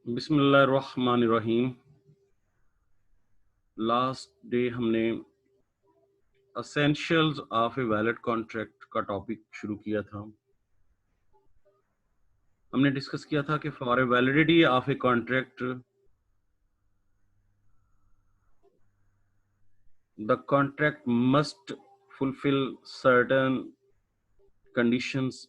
بسم اللہ الرحمن الرحیم. لاسٹ ڈے ہم نے اسینشیلز آف اے ویلڈ کانٹریکٹ کا ٹاپک شروع کیا تھا. ہم نے ڈسکس کیا تھا کہ for a validity of a contract the contract must fulfill certain conditions.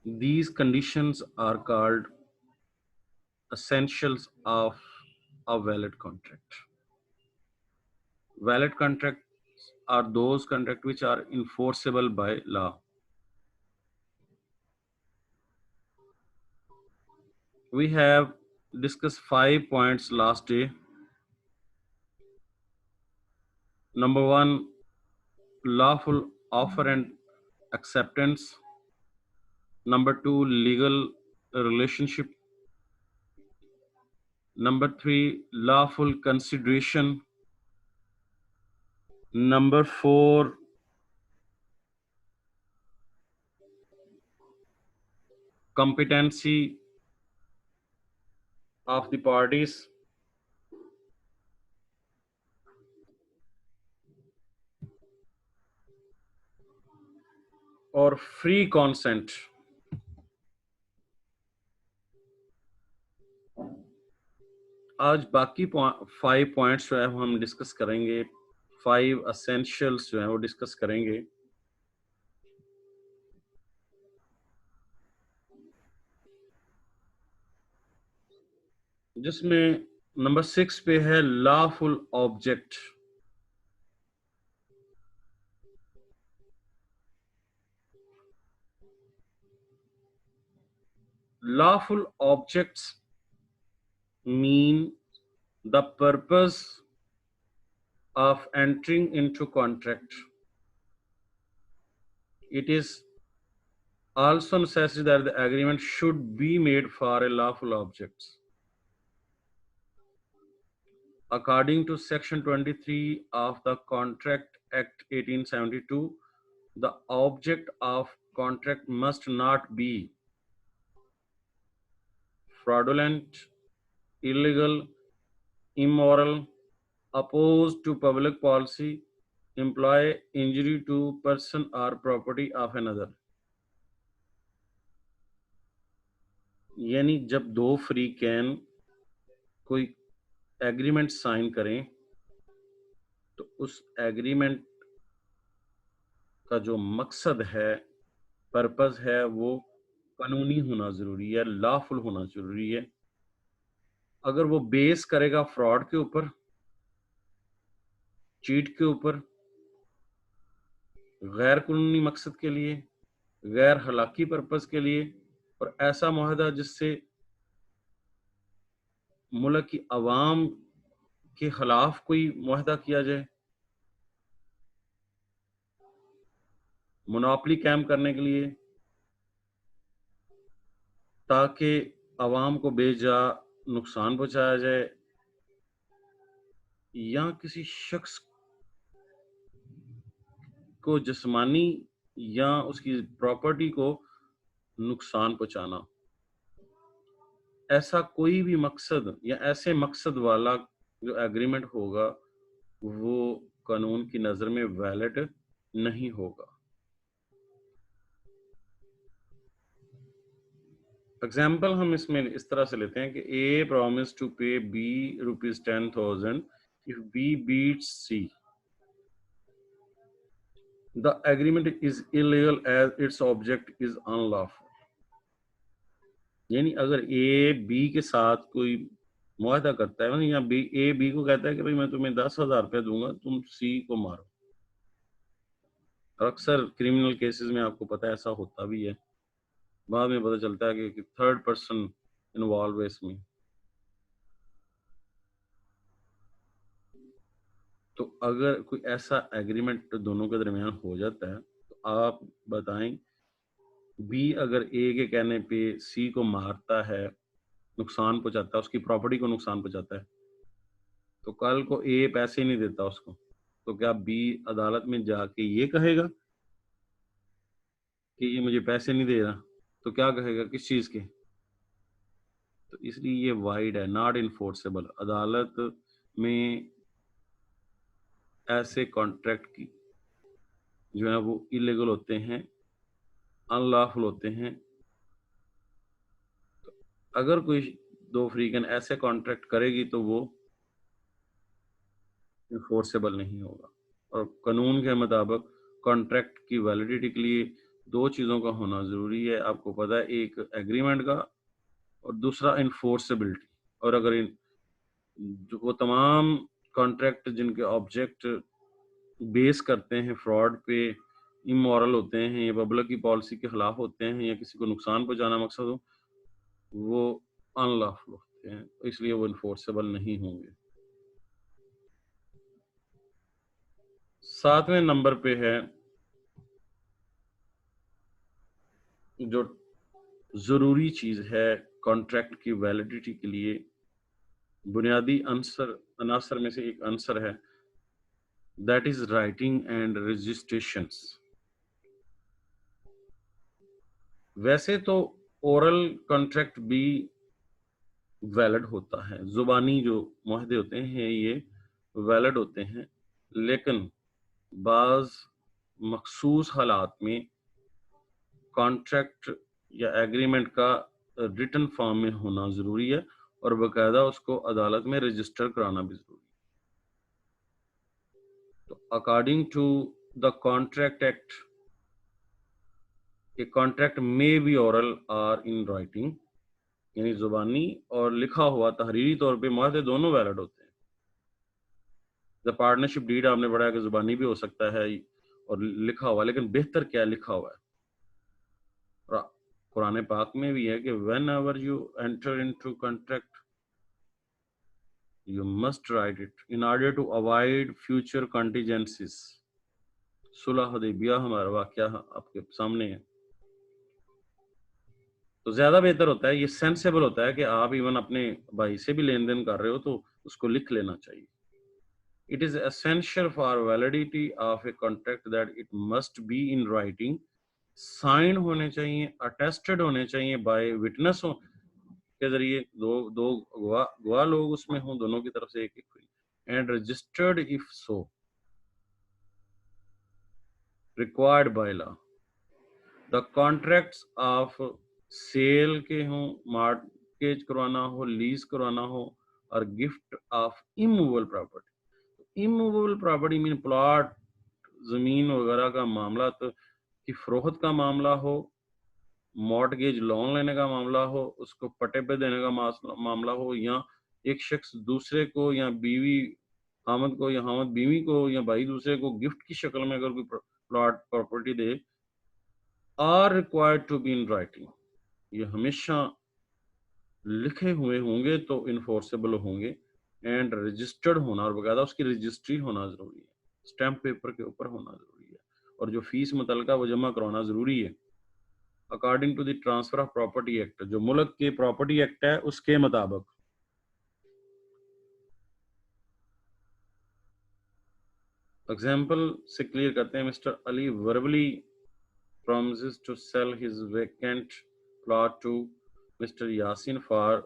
These conditions are called essentials of a valid contract. Valid contracts are those contracts which are enforceable by law. We have discussed 5 points last day. Number 1, lawful offer and acceptance. Number 2, legal relationship. Number 3, lawful consideration. Number 4, competency of the parties. اور free consent. آج باقی 5 points جو ہے وہ ہم discuss کریں گے. 5 essentials جو ہیں وہ ڈسکس کریں گے. جس میں نمبر 6 پہ ہے lawful object. Lawful objects mean the purpose of entering into contract. It is also necessary that the agreement should be made for a lawful object. According to Section 23 of the Contract Act 1872, the object of contract must not be fraudulent, illegal, immoral, opposed to public policy, imply injury to person or property of another. یعنی جب دو فریقین کوئی agreement sign کریں تو اس agreement کا جو مقصد ہے، پرپز ہے، وہ قانونی ہونا ضروری ہے، لافل ہونا ضروری ہے. اگر وہ بیس کرے گا فراڈ کے اوپر، چیٹ کے اوپر، غیر قانونی مقصد کے لیے، غیر اخلاقی پرپز کے لیے، اور ایسا معاہدہ جس سے ملک کی عوام کے خلاف کوئی معاہدہ کیا جائے مونوپلی قائم کرنے کے لیے، تاکہ عوام کو بے جا نقصان پہنچایا جائے یا کسی شخص کو جسمانی یا اس کی پراپرٹی کو نقصان پہنچانا، ایسا کوئی بھی مقصد یا ایسے مقصد والا جو ایگریمنٹ ہوگا وہ قانون کی نظر میں ویلڈ نہیں ہوگا. اگزامپل ہم اس میں اس طرح سے لیتے ہیں کہ A promised to pay B rupees 10,000 if B beats C. The agreement is illegal as its object is unlawful. یعنی اگر A B کے ساتھ کوئی معاہدہ کرتا ہے یا A B کو کہتا ہے کہ بھائی میں تمہیں 10,000 روپے دوں گا، تم C کو مارو. اور اکثر کرمنل کیسز میں آپ کو پتہ ہے ایسا ہوتا بھی ہے، بعد میں پتہ چلتا ہے کہ تھرڈ پرسن انوالو ہے اس میں. تو اگر کوئی ایسا ایگریمنٹ دونوں کے درمیان ہو جاتا ہے تو آپ بتائیں بی اگر اے کے کہنے پہ سی کو مارتا ہے، نقصان پہنچاتا ہے، اس کی پراپرٹی کو نقصان پہنچاتا ہے، تو کل کو اے پیسے نہیں دیتا اس کو، تو کیا بی عدالت میں جا کے یہ کہے گا کہ یہ مجھے پیسے نہیں دے رہا؟ تو تو کیا کہے گا کس چیز کے؟ تو اس لیے یہ وائڈ ہے، ناٹ انفورسیبل. عدالت میں ایسے کانٹریکٹ کی جو ہے وہ ایلیگل ہوتے ہیں، ان لافل ہوتے ہیں. اگر کوئی دو فریقین ایسے کانٹریکٹ کرے گی تو وہ انفورسیبل نہیں ہوگا. اور قانون کے مطابق کانٹریکٹ کی ویلیڈیٹی کے لیے دو چیزوں کا ہونا ضروری ہے. آپ کو پتا ہے، ایک ایگریمنٹ کا اور دوسرا انفورسیبلٹی. اور اگر وہ تمام کانٹریکٹ جن کے آبجیکٹ بیس کرتے ہیں فراڈ پہ، امورل ہوتے ہیں یا پبلک کی پالیسی کے خلاف ہوتے ہیں یا کسی کو نقصان پہنچانا مقصد ہو، وہ ان لافل ہوتے ہیں، اس لیے وہ انفورسیبل نہیں ہوں گے. 7ویں نمبر پہ ہے جو ضروری چیز ہے کانٹریکٹ کی ویلیڈیٹی کے لیے، بنیادی عناصر میں سے ایک عنصر ہے، that is writing and registrations. ویسے تو اورل کانٹریکٹ بھی ویلڈ ہوتا ہے، زبانی جو معاہدے ہوتے ہیں یہ ویلڈ ہوتے ہیں، لیکن بعض مخصوص حالات میں کانٹریکٹ یا ایگریمنٹ کا ریٹن فارم میں ہونا ضروری ہے اور باقاعدہ اس کو عدالت میں رجسٹر کرانا بھی ضروری ہے. تو according to the contract act, a contract may be oral or in writing، یعنی زبانی اور لکھا ہوا تحریری طور پہ معاہدے دونوں ویلڈ ہوتے ہیں. دا پارٹنرشپ ڈیڈ آپ نے پڑھا کہ زبانی بھی ہو سکتا ہے اور لکھا ہوا، لیکن بہتر کیا لکھا ہوا ہے. اور قرآن پاک میں بھی ہے کہ whenever you enter into contract you must write it in order to avoid future contingencies. صلح حدیبیہ ہمارا واقعہ آپ کے سامنے ہے. تو زیادہ بہتر ہوتا ہے، یہ سینسیبل ہوتا ہے کہ آپ ایون اپنے بھائی سے بھی لین دین کر رہے ہو تو اس کو لکھ لینا چاہیے. It is essential for validity of a contract that it must be in writing، sign ہونے چاہیے، اٹیسٹڈ ہونے چاہیے بائی وٹنسوں کے ذریعے، دو گواہ لوگ اس میں ہوں، دونوں کی طرف سے ایک and registered if so required by law. The contracts of sale کے ہوں، مارٹگیج کروانا ہو، لیز کروانا ہو، اور gift of immovable property. Immovable property مین پلاٹ، زمین وغیرہ کا معاملات کی فروخت کا معاملہ ہو، مارٹگیج لون لینے کا معاملہ ہو، اس کو پٹے پہ دینے کا معاملہ ہو، یا ایک شخص دوسرے کو یا بیوی حامد کو یا حامد بیوی کو یا بھائی دوسرے کو گفٹ کی شکل میں اگر کوئی plot property they, are required to be in writing، یہ ہمیشہ لکھے ہوئے ہوں گے تو انفورسیبل ہوں گے. اینڈ رجسٹرڈ ہونا، اور باقاعدہ اس کی رجسٹری ہونا ضروری ہے، اسٹیمپ پیپر کے اوپر ہونا ضروری ہے، اور جو فیس متعلقہ وہ جمع کروانا ضروری ہے according to the transfer of property act, جو ملک کے پراپرٹی ایکٹ ہے اس کے مطابق. اگزامپل سے کلیئر کرتے ہیں. Mr Ali verbally promises to sell his vacant plot to Mr. Yasin for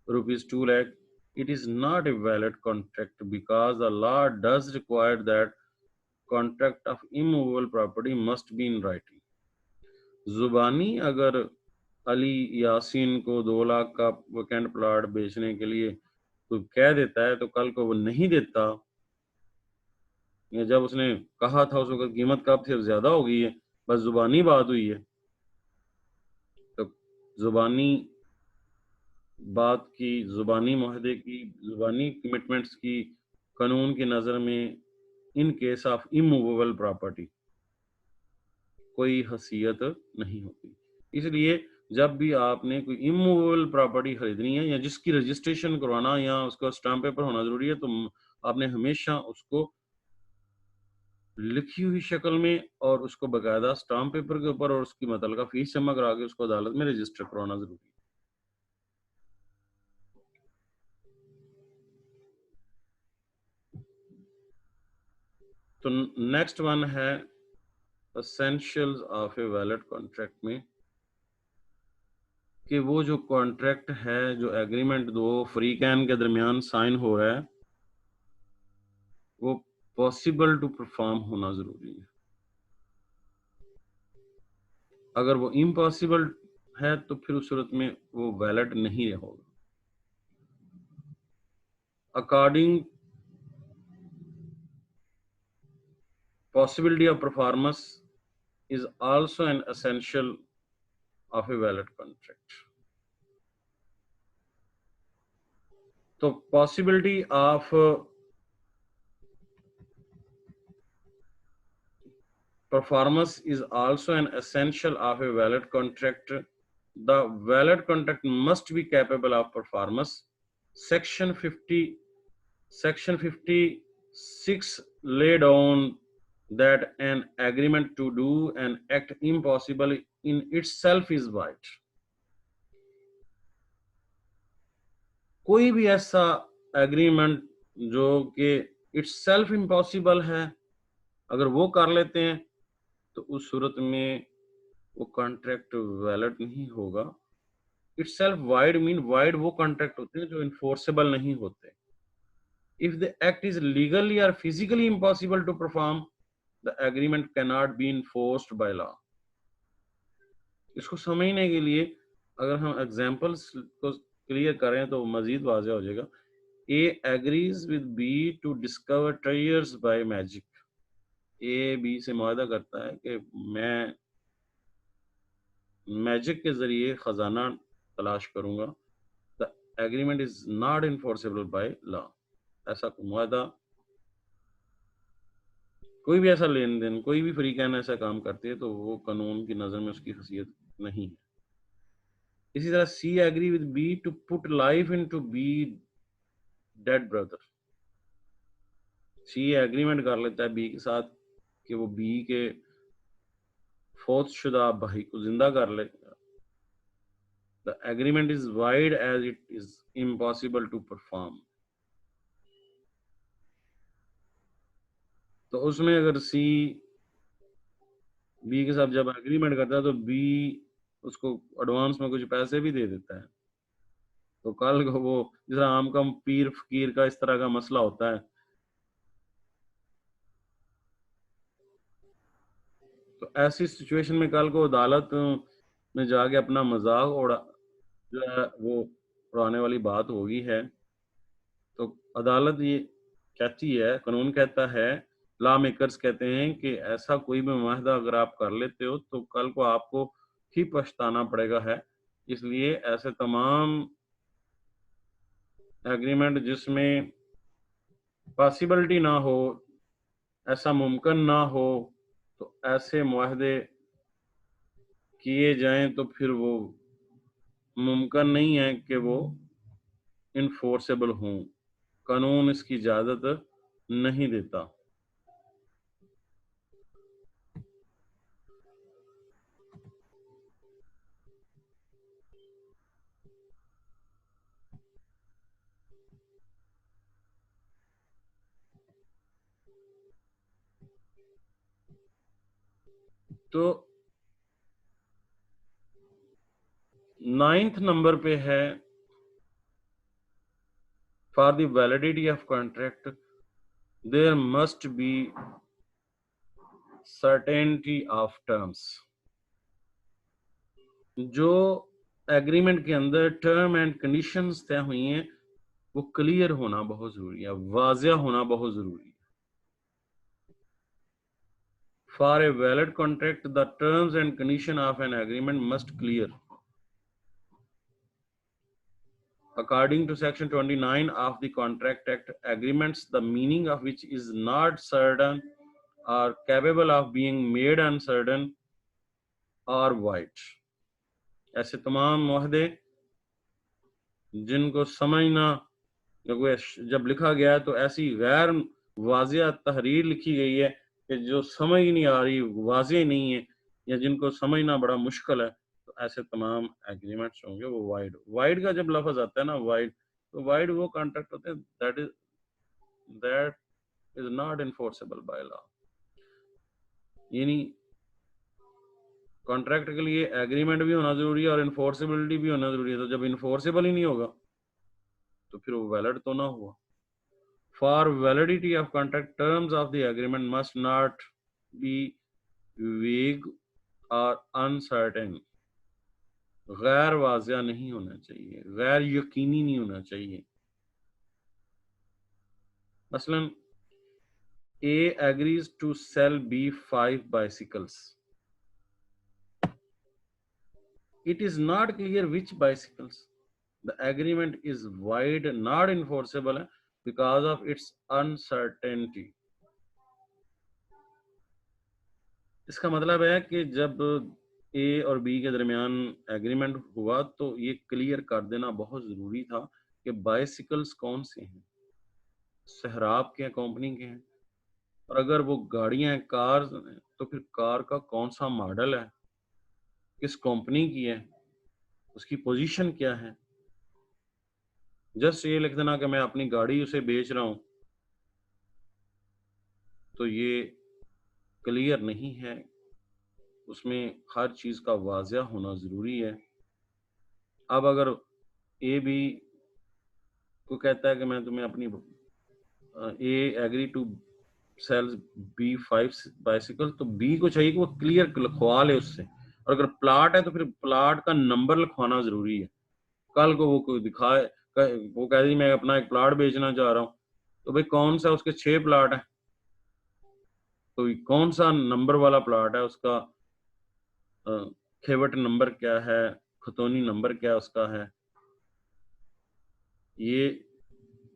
₹2 lakh. It is not a valid contract because the law does require that contract of immovable property must be in writing. زبانی اگر علی یاسین کو 2 لاکھ کا vacant plot بیچنے کے لیے کوئی کہہ دیتا ہے تو کل کو وہ نہیں دیتا، یا جب اس نے کہا تھا اس وقت قیمت کب تھی اب زیادہ ہو گئی ہے، بس زبانی بات ہوئی ہے، تو زبانی بات کی، زبانی معاہدے کی، زبانی کمٹمنٹس کی قانون کی نظر میں in case of immovable property کوئی حیثیت نہیں ہوتی. اس لیے جب بھی آپ نے کوئی اموویبل پراپرٹی خریدنی ہے یا جس کی رجسٹریشن کروانا یا اس کا اسٹامپ پیپر ہونا ضروری ہے، تو آپ نے ہمیشہ اس کو لکھی ہوئی شکل میں اور اس کو باقاعدہ اسٹامپ پیپر کے اوپر اور اس کی متعلقہ فیس جمع کرا کے اس کو عدالت میں رجسٹر کروانا ضروری ہے. تو نیکسٹ ون ہے essentials of a valid contract میں کہ وہ جو کانٹریکٹ ہے، جو ایگریمنٹ دو فریقین کے درمیان سائن ہو رہا ہے، وہ پاسبل ٹو پرفارم ہونا ضروری ہے. اگر وہ امپاسبل ہے تو پھر اس صورت میں وہ ویلڈ نہیں ہوگا. According possibility of performance is also an essential of a valid contract. So possibility of performance is also an essential of a valid contract. The valid contract must be capable of performance. Section 56 lay down that an agreement to do an act impossible in itself is void. کوئی بھی ایسا agreement جو کہ it's self impossible ہے، اگر وہ کر لیتے ہیں تو اس صورت میں وہ کانٹریکٹ ویلڈ نہیں ہوگا. اٹس سیلف وائڈ مین وائڈ وہ کانٹریکٹ ہوتے ہیں جو انفورسیبل نہیں ہوتے. If the act is legally or physically impossible to perform, the agreement cannot be enforced by law. اس کو سمجھنے کے لیے اگر ہم ایگزامپلس کو کلیئر کریں تو مزید واضح ہو جائے گا. A agrees with B to discover treasures by magic. A B سے معاہدہ کرتا ہے کہ میں میجک کے ذریعے خزانہ تلاش کروں گا. The agreement is not enforceable by law. ایسا معاہدہ، کوئی بھی ایسا لین دین، کوئی بھی فریقین ایسا کام کرتے ہیں تو وہ قانون کی نظر میں اس کی حیثیت نہیں ہے. اسی طرح C agree with B to put life into B dead brother. C agreement کر لیتا ہے بی کے ساتھ کہ وہ بی کے فوت شدہ بھائی کو زندہ کر لے. The agreement is void as it is impossible to perform. تو اس میں اگر سی بی کے ساتھ جب ایگریمنٹ کرتا ہے تو بی اس کو ایڈوانس میں کچھ پیسے بھی دے دیتا ہے. تو کل کو وہ جس طرح عام کا پیر فقیر کا اس طرح کا مسئلہ ہوتا ہے، تو ایسی سچویشن میں کل کو عدالت میں جا کے اپنا مذاق جو ہے وہ اڑانے والی بات ہوگی ہے. تو عدالت یہ کہتی ہے، قانون کہتا ہے، لا میکرز کہتے ہیں کہ ایسا کوئی بھی معاہدہ اگر آپ کر لیتے ہو تو کل کو آپ کو ہی پچھتانا پڑے گا ہے. اس لیے ایسے تمام ایگریمنٹ جس میں پاسبلٹی نہ ہو، ایسا ممکن نہ ہو، تو ایسے معاہدے کیے جائیں تو پھر وہ ممکن نہیں ہے کہ وہ انفورسیبل ہوں. قانون اس کی اجازت نہیں دیتا. تو 9th نمبر پہ ہے for the validity of contract there must be certainty of terms. جو ایگریمنٹ کے اندر ٹرم اینڈ کنڈیشنز طے ہوئی ہیں وہ کلیئر ہونا بہت ضروری ہے، واضح ہونا بہت ضروری ہے. For a valid contract the terms and condition of an agreement must clear. According to section 29 of the Contract Act, agreements the meaning of which is not certain are capable of being made uncertain or void. ایسے تمام معاہدے جن کو سمجھنا جب لکھا گیا تو ایسی غیر واضح تحریر لکھی گئی ہے کہ جو سمجھ نہیں آ رہی، واضح نہیں ہے، یا جن کو سمجھنا بڑا مشکل ہے، تو ایسے تمام ایگریمنٹس ہوں گے وہ وائڈ کا جب لفظ آتا ہے نا وائڈ، تو وائڈ وہ کانٹریکٹ ہوتے ہیں that is not enforceable by law. یعنی کانٹریکٹ کے لیے ایگریمنٹ بھی ہونا ضروری ہے اور انفورسیبلٹی بھی ہونا ضروری ہے. تو جب انفورسیبل ہی نہیں ہوگا تو پھر وہ ویلڈ تو نہ ہوا. For validity of contract, terms of the agreement must not be vague or uncertain. غیر واضح نہیں ہونا چاہیے, غیر یقینی نہیں ہونا چاہیے. مثلا A agrees to sell B 5 bicycles. It is not clear which bicycles. The agreement is void, not enforceable because of its uncertainty. اس کا مطلب ہے کہ جب اے اور بی کے درمیان ایگریمنٹ ہوا تو یہ کلیئر کر دینا بہت ضروری تھا کہ بائسیکلز کون سے ہیں, سہراب کے ہیں, کمپنی کے ہیں, اور اگر وہ گاڑیاں ہیں, کارز ہیں, تو پھر کار کا کون سا ماڈل ہے, کس کمپنی کی ہے, اس کی پوزیشن کیا ہے. جسٹ یہ لکھ دینا کہ میں اپنی گاڑی اسے بیچ رہا ہوں تو یہ کلیئر نہیں ہے, اس میں ہر چیز کا واضح ہونا ضروری ہے. اب اگر اے بی کو کہتا ہے کہ میں تمہیں اپنی A agree to sell B 5 bicycle, تو بی کو چاہیے کہ وہ کلیئر لکھوا لے اس سے, اور اگر پلاٹ ہے تو پھر پلاٹ کا نمبر لکھوانا ضروری ہے. کل کو وہ کوئی دکھائے, وہ کہہ دی میں اپنا ایک پلاٹ بیچنا چاہ رہا ہوں, تو بھائی کون سا, اس کے 6 پلاٹ ہیں, تو کون سا نمبر والا پلاٹ ہے, اس کا کھیوٹ نمبر کیا ہے, خطونی نمبر کیا اس کا ہے, یہ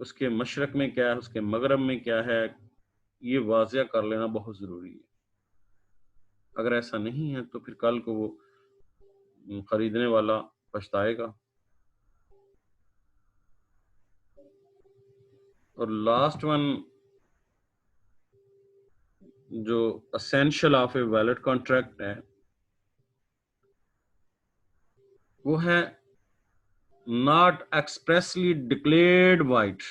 اس کے مشرق میں کیا ہے, اس کے مغرب میں کیا ہے, یہ واضح کر لینا بہت ضروری ہے. اگر ایسا نہیں ہے تو پھر کل کو وہ خریدنے والا پچھتائے گا. اور لاسٹ ون جو essential of a valid contract ہے وہ ہے not expressly declared void.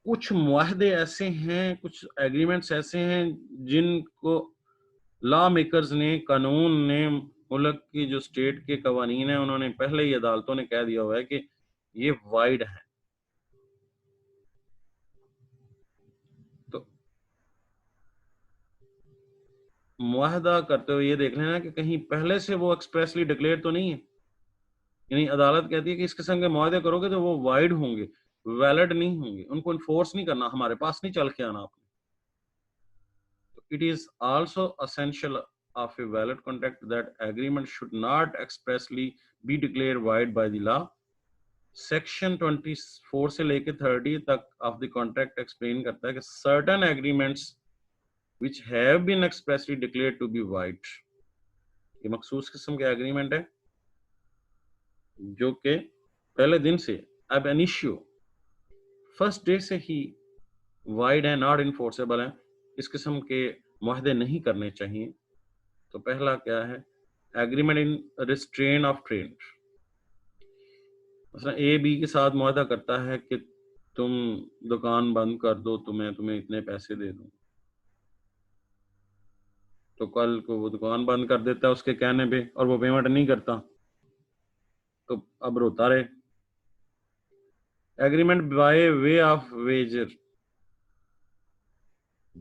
کچھ معاہدے ایسے ہیں, کچھ ایگریمنٹس ایسے ہیں جن کو لا میکرز نے, قانون نے, ملک کی جو اسٹیٹ کے قوانین ہیں انہوں نے پہلے ہی عدالتوں نے کہہ دیا ہوا ہے کہ یہ وائڈ ہے. تو معاہدہ کرتے ہوئے یہ دیکھ لینا کہ کہیں پہلے سے وہ ایکسپریسلی ڈکلیئر تو نہیں ہے, یعنی عدالت کہتی ہے کہ اس قسم کے معاہدے کرو گے تو وہ وائڈ ہوں گے, ویلڈ نہیں ہوں گے, ان کو انفورس نہیں کرنا, ہمارے پاس نہیں چل کے آنا آپ نے. It is also essential of a valid contract that agreement should not expressly be declared void by the law. Section 24 سے لے کے 30 تک of the contract explain کرتا ہے کہ certain agreements which have been expressly declared to be void, یہ مخصوص قسم کے agreement ہے جو کہ پہلے دن سے اب initio فرسٹ ڈے سے ہی void ہے, not enforceable ہے, اس قسم کے معاہدے نہیں کرنے چاہیے. تو پہلا کیا ہے, agreement in restraint of trade. مثلا اے بی کے ساتھ معاہدہ کرتا ہے کہ تم دکان بند کر دو تو میں تمہیں اتنے پیسے دے دوں, تو کل کو وہ دکان بند کر دیتا ہے اس کے کہنے پہ اور وہ پیمنٹ نہیں کرتا, تو اب روتا رہے. Agreement by way of wager,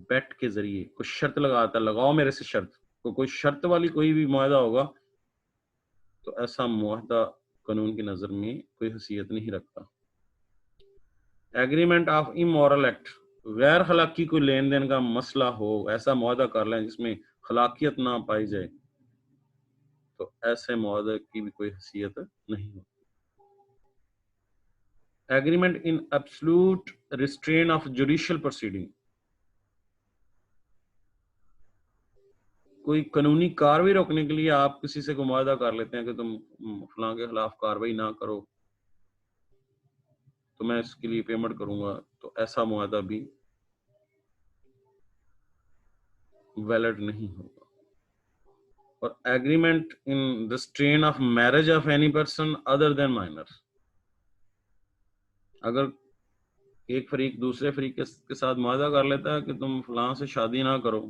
bet کے ذریعے کچھ شرط لگاتا ہے, لگاؤ میرے سے شرط, کوئی شرط والی کوئی بھی معاہدہ ہوگا تو ایسا معاہدہ قانون کی نظر میں کوئی حیثیت نہیں رکھتا. ایگریمنٹ آف امورل ایکٹ, غیر خلاقی کوئی لین دین کا مسئلہ ہو, ایسا معاہدہ کر لیں جس میں خلاقیت نہ پائی جائے, تو ایسے معاہدے کی بھی کوئی حیثیت نہیں ہوتی. Agreement in absolute restrain of judicial proceeding, کوئی قانونی کاروائی روکنے کے لیے آپ کسی سے کوئی معاہدہ کر لیتے ہیں کہ تم فلاں کے خلاف کاروائی نہ کرو تو میں اس کے لیے پیمنٹ کروں گا, تو ایسا معاہدہ بھی ویلڈ نہیں ہوگا. اور agreement in restraint of marriage of any person other than minor, اگر ایک فریق دوسرے فریق کے ساتھ معاہدہ کر لیتا ہے کہ تم فلاں سے شادی نہ کرو